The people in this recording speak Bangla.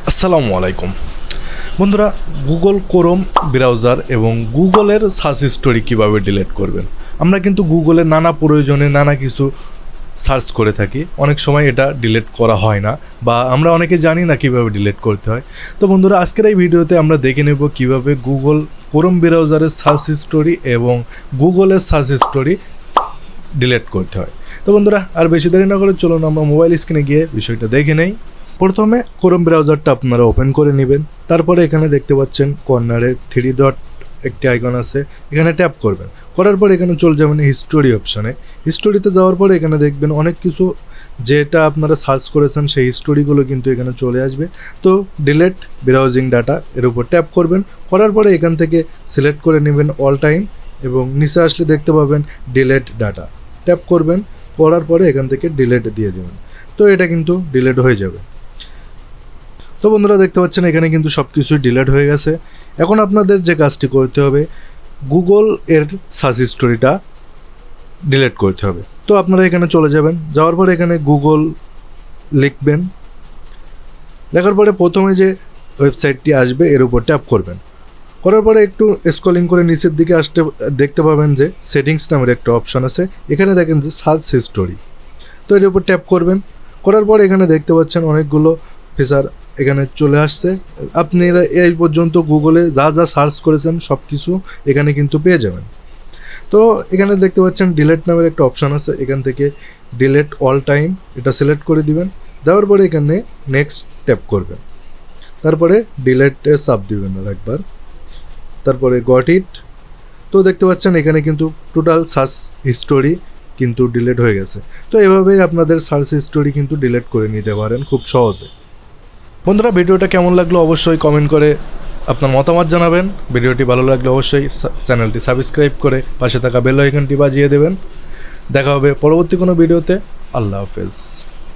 আসসালামু আলাইকুম বন্ধুরা, গুগল ক্রোম ব্রাউজার এবং গুগলের সার্চ হিস্টোরি কীভাবে ডিলিট করবেন। আমরা কিন্তু গুগলের নানা প্রয়োজনে নানা কিছু সার্চ করে থাকি, অনেক সময় এটা ডিলিট করা হয় না বা আমরা অনেকে জানি না কীভাবে ডিলিট করতে হয়। তো বন্ধুরা, আজকের এই ভিডিওতে আমরা দেখে নেব কীভাবে গুগল ক্রোম ব্রাউজারের সার্চ হিস্টোরি এবং গুগলের সার্চ হিস্টোরি ডিলিট করতে হয়। তো বন্ধুরা, আর বেশি দেরি না করে চলুন আমরা মোবাইল স্ক্রিনে গিয়ে বিষয়টা দেখে নেই। প্রথমে ক্রোম ব্রাউজারটা আপনারা ওপেন করে নেবেন। তারপরে এখানে দেখতে পাচ্ছেন কর্নারে 3 ডট একটি আইকন আছে, এখানে ট্যাপ করবেন। করার পর এখানে চলে যাবেন হিস্টোরি অপশানে। হিস্টোরিতে যাওয়ার পরে এখানে দেখবেন অনেক কিছু যেটা আপনারা সার্চ করেছেন সেই হিস্টোরিগুলো কিন্তু এখানে চলে আসবে। তো ডিলিট ব্রাউজিং ডাটা এর উপর ট্যাপ করবেন। করার পরে এখান থেকে সিলেক্ট করে নেবেন অল টাইম এবং নিচে আসলে দেখতে পাবেন ডিলিট ডাটা, ট্যাপ করবেন। করার পরে এখান থেকে ডিলিট দিয়ে দেবেন। তো এটা কিন্তু ডিলিট হয়ে যাবে। তো বন্ধুরা, দেখতে পাচ্ছেন এখানে কিন্তু সব কিছুই ডিলিট হয়ে গেছে। এখন আপনাদের যে কাজটি করতে হবে, গুগল এর সার্চ হিস্টোরিটা ডিলিট করতে হবে। তো আপনারা এখানে চলে যাবেন, যাওয়ার পরে এখানে গুগল লিখবেন। লেখার পরে প্রথমে যে ওয়েবসাইটটি আসবে এর উপর ট্যাপ করবেন। করার পরে একটু স্ক্রলিং করে নিচের দিকে আসতে দেখতে পাবেন যে সেটিংস নামের একটা অপশন আছে, এখানে দেখেন যে সার্চ হিস্টোরি। তো এর উপর ট্যাপ করবেন। করার পর এখানে দেখতে পাচ্ছেন অনেকগুলো ফিচার এখানে চলে আসছে। আপনারা এই পর্যন্ত গুগলে যা যা সার্চ করেছেন সব কিছু এখানে কিন্তু পেয়ে যাবেন। তো এখানে দেখতে পাচ্ছেন ডিলিট নামের একটা অপশান আছে, এখান থেকে ডিলিট অল টাইম এটা সিলেক্ট করে দিবেন। দেওয়ার পরে এখানে নেক্সট ট্যাপ করবেন। তারপরে ডিলিটে চাপ দিবেন আর একবার, তারপরে গট ইট। তো দেখতে পাচ্ছেন এখানে কিন্তু টোটাল সার্চ হিস্টোরি কিন্তু ডিলিট হয়ে গেছে। তো এভাবেই আপনাদের সার্চ হিস্টোরি কিন্তু ডিলিট করে নিতে পারেন খুব সহজে। বন্ধুরা, ভিডিওটা কেমন লাগলো অবশ্যই কমেন্ট করে আপনার মতামত জানাবেন। ভিডিওটি ভালো লাগলে অবশ্যই চ্যানেলটি সাবস্ক্রাইব করে পাশে থাকা বেল আইকনটি বাজিয়ে দেবেন। দেখা হবে পরবর্তী কোনো ভিডিওতে। আল্লাহ হাফেজ।